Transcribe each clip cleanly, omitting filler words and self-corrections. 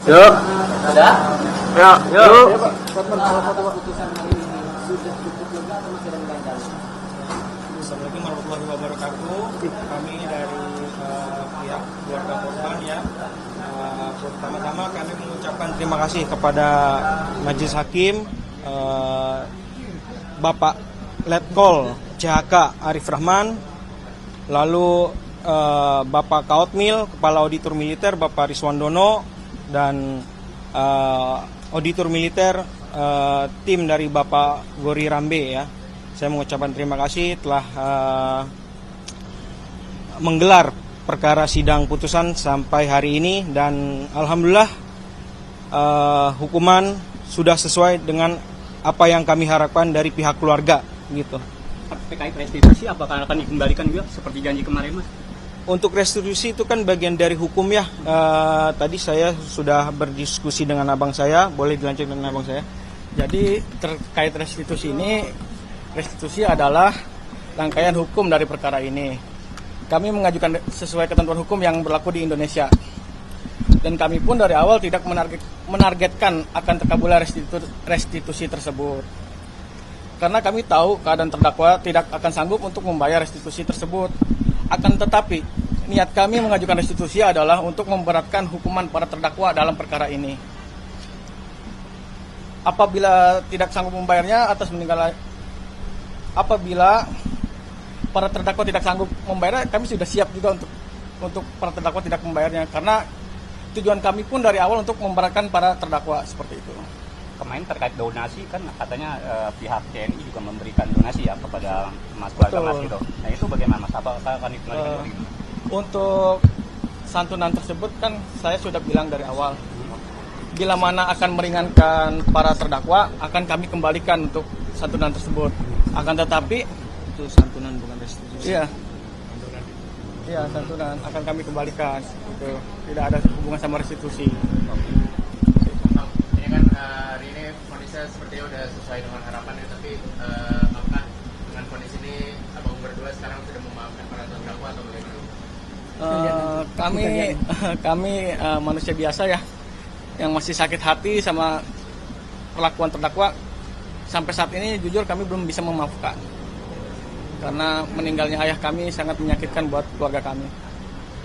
Yuk. Ada? Ya, yuk. Assalamualaikum warahmatullahi wabarakatuh. Kami dari pihak keluarga korban ya. Pertama-tama kami mengucapkan terima kasih kepada Majelis Hakim, Bapak Letkol CHK Arif Rahman, lalu Bapak Kaotmil, Kepala Auditor Militer Bapak Riswandono, dan Auditor Militer tim dari Bapak Gori Rambe ya. Saya mengucapkan terima kasih telah menggelar perkara sidang putusan sampai hari ini, dan alhamdulillah hukuman sudah sesuai dengan apa yang kami harapkan dari pihak keluarga gitu. Terkait restitusi apakah akan dikembalikan juga seperti janji kemarin, Mas? Untuk restitusi itu kan bagian dari hukum ya. Tadi saya sudah berdiskusi dengan abang saya, boleh dilanjutkan dengan abang saya. Jadi terkait restitusi ini, restitusi adalah rangkaian hukum dari perkara ini. Kami mengajukan sesuai ketentuan hukum yang berlaku di Indonesia. Dan kami pun dari awal tidak menargetkan akan terkabulnya restitusi tersebut. Karena kami tahu keadaan terdakwa tidak akan sanggup untuk membayar restitusi tersebut. Akan tetapi, niat kami mengajukan restitusi adalah untuk memberatkan hukuman para terdakwa dalam perkara ini. Apabila tidak sanggup membayarnya apabila para terdakwa tidak sanggup membayar, kami sudah siap juga untuk para terdakwa tidak membayarnya, karena tujuan kami pun dari awal untuk memberatkan para terdakwa seperti itu. Kemarin terkait donasi kan katanya pihak TNI juga memberikan donasi ya kepada Mas keluarga Mas gitu. Nah itu bagaimana Mas? Apakah akan dikembalikan? Untuk santunan tersebut kan saya sudah bilang dari awal, bila mana akan meringankan para terdakwa akan kami kembalikan untuk santunan tersebut. Akan tetapi Itu santunan bukan restitusi. Iya, santunan akan kami kembalikan. Itu tidak ada hubungan sama restitusi. Ini kan hari ini kondisinya sepertinya udah sesuai dengan harapan ya, tapi apakah dengan kondisi ini abang berdua sekarang sudah memaafkan para terdakwa atau bagaimana? Kami manusia biasa ya, yang masih sakit hati sama perlakuan terdakwa. Sampai saat ini jujur kami belum bisa memaafkan, karena meninggalnya ayah kami sangat menyakitkan buat keluarga kami.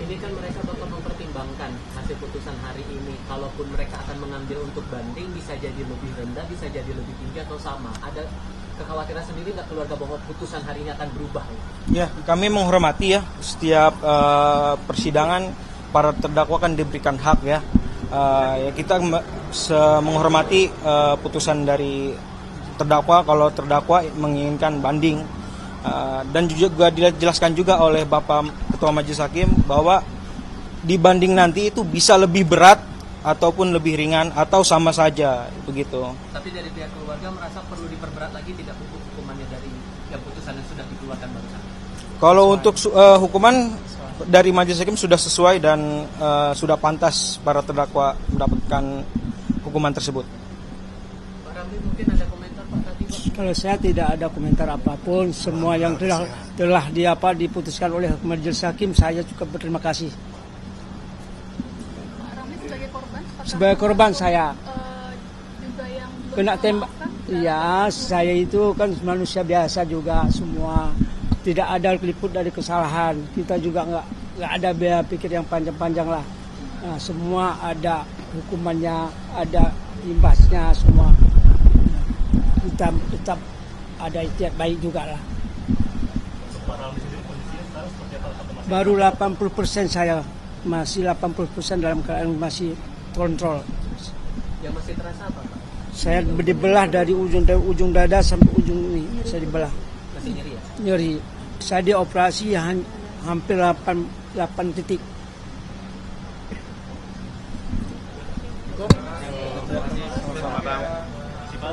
Ini kan mereka bakal mempertimbangkan hasil putusan hari ini. Kalaupun mereka akan mengambil untuk banding, bisa jadi lebih rendah, bisa jadi lebih tinggi atau sama. Ada kekhawatiran sendiri nggak keluarga bahwa putusan hari ini akan berubah? Ya, kami menghormati ya setiap persidangan para terdakwa kan diberikan hak ya. Ya kita menghormati putusan dari terdakwa kalau terdakwa menginginkan banding. Dan juga dijelaskan juga oleh Bapak Ketua Majelis Hakim bahwa dibanding nanti itu bisa lebih berat ataupun lebih ringan atau sama saja begitu. Tapi dari pihak keluarga merasa perlu diperberat lagi tidak hukumannya dari yang putusan yang sudah dikeluarkan barusan? Kalau untuk hukuman dari Majelis Hakim sudah sesuai dan sudah pantas para terdakwa mendapatkan hukuman tersebut. Pak Ramli mungkin ada komentar Pak tadi Pak? Kalau saya tidak ada komentar apapun, semua yang telah diputuskan oleh Majelis Hakim, saya cukup berterima kasih. Pak Ramli sebagai korban? Sebagai korban saya Juga yang kena tembak. Iya, saya itu kan manusia biasa juga, semua tidak ada liput dari kesalahan. Kita juga nggak ada biaya pikir yang panjang-panjang lah. Nah, semua ada hukumannya, ada imbasnya semua. Kita tetap ada ikhtiar baik juga lah. Baru 80% saya, masih 80% dalam keadaan masih kontrol. Yang masih terasa apa Pak? Saya dibelah dari ujung dada sampai ujung ini, saya dibelah. Masih nyeri ya? Nyeri. Saya dioperasi hampir 8 titik.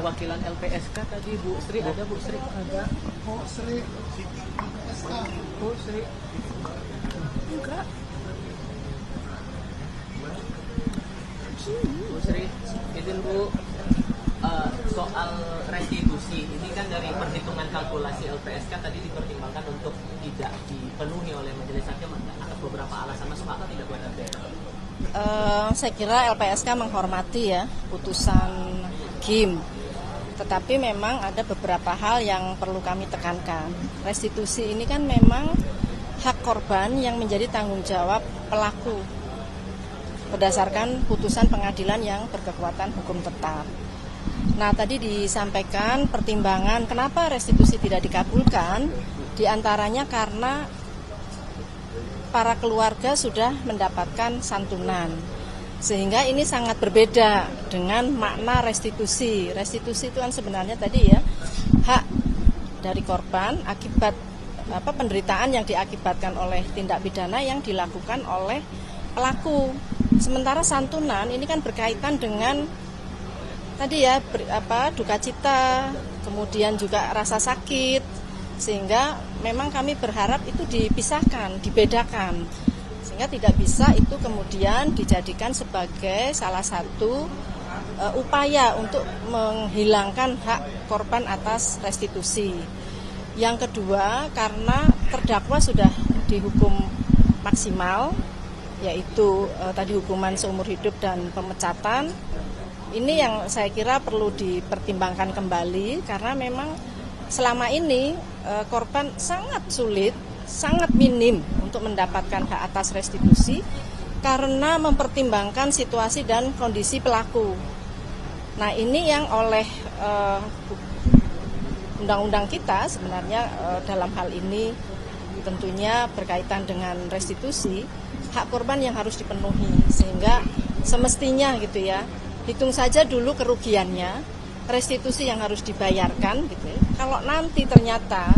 Wakilan LPSK tadi Bu Sri ada, Bu Sri ada. Bu Sri enggak. Bu Sri, izin Bu, soal restitusi ini kan dari perhitungan kalkulasi LPSK tadi dipertimbangkan untuk tidak dipenuhi oleh Majelis Hakim atas beberapa alasan. masuk akal tidak buat Anda? Saya kira LPSK menghormati ya putusan hakim. Tetapi memang ada beberapa hal yang perlu kami tekankan. Restitusi ini kan memang hak korban yang menjadi tanggung jawab pelaku berdasarkan putusan pengadilan yang berkekuatan hukum tetap. Nah, tadi disampaikan pertimbangan kenapa restitusi tidak dikabulkan, diantaranya karena para keluarga sudah mendapatkan santunan. Sehingga ini sangat berbeda dengan makna restitusi. Restitusi itu kan sebenarnya tadi ya, hak dari korban akibat penderitaan yang diakibatkan oleh tindak pidana yang dilakukan oleh pelaku. Sementara santunan ini kan berkaitan dengan tadi ya duka cita, kemudian juga rasa sakit, sehingga memang kami berharap itu dipisahkan, dibedakan, sehingga tidak bisa itu kemudian dijadikan sebagai salah satu upaya untuk menghilangkan hak korban atas restitusi. Yang kedua, karena terdakwa sudah dihukum maksimal, yaitu tadi hukuman seumur hidup dan pemecatan. Ini yang saya kira perlu dipertimbangkan kembali, karena memang selama ini korban sangat sulit, sangat minim untuk mendapatkan hak atas restitusi karena mempertimbangkan situasi dan kondisi pelaku. Nah, ini yang oleh undang-undang kita sebenarnya dalam hal ini tentunya berkaitan dengan restitusi, hak korban yang harus dipenuhi, sehingga semestinya gitu ya, hitung saja dulu kerugiannya, restitusi yang harus dibayarkan gitu ya. Kalau nanti ternyata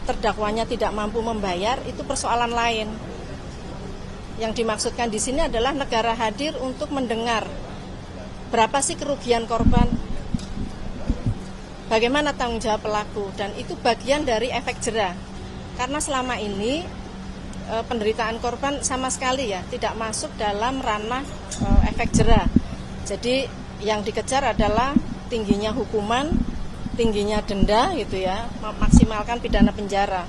terdakwanya tidak mampu membayar, itu persoalan lain. Yang dimaksudkan di sini adalah negara hadir untuk mendengar berapa sih kerugian korban, bagaimana tanggung jawab pelaku, dan itu bagian dari efek jera. Karena selama ini penderitaan korban sama sekali ya tidak masuk dalam ranah efek jera. Jadi yang dikejar adalah tingginya hukuman, tingginya denda gitu ya, maksimalkan pidana penjara.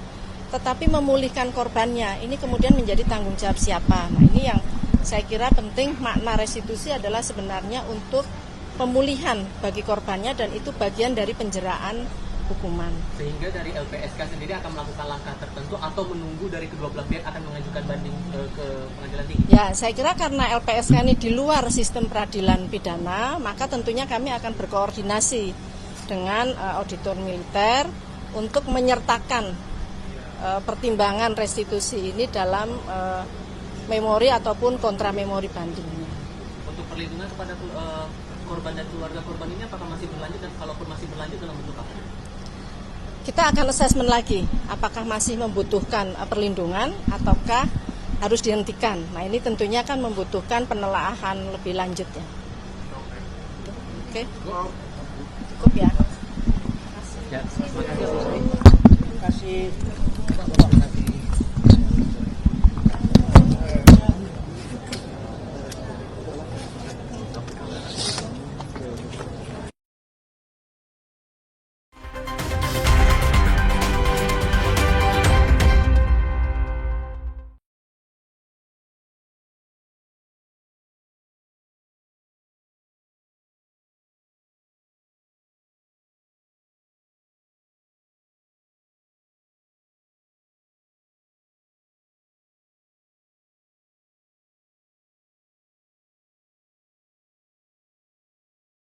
Tetapi memulihkan korbannya ini kemudian menjadi tanggung jawab siapa. Nah, ini yang saya kira penting. Makna restitusi adalah sebenarnya untuk pemulihan bagi korbannya, dan itu bagian dari penjeraan hukuman. Sehingga dari LPSK sendiri akan melakukan langkah tertentu atau menunggu dari kedua belah pihak akan mengajukan banding ke pengadilan tinggi? Ya, saya kira karena LPSK ini di luar sistem peradilan pidana, maka tentunya kami akan berkoordinasi dengan auditor militer untuk menyertakan pertimbangan restitusi ini dalam memori ataupun kontra memori bandingnya. Untuk perlindungan kepada korban dan keluarga korban ini apakah masih berlanjut, dan kalaupun masih berlanjut dalam bentuk apa? Kita akan assessment lagi apakah masih membutuhkan perlindungan ataukah harus dihentikan. Nah, ini tentunya kan membutuhkan penelaahan lebih lanjut ya. Oke. Cukup ya. Ya, terima kasih. Terima kasih.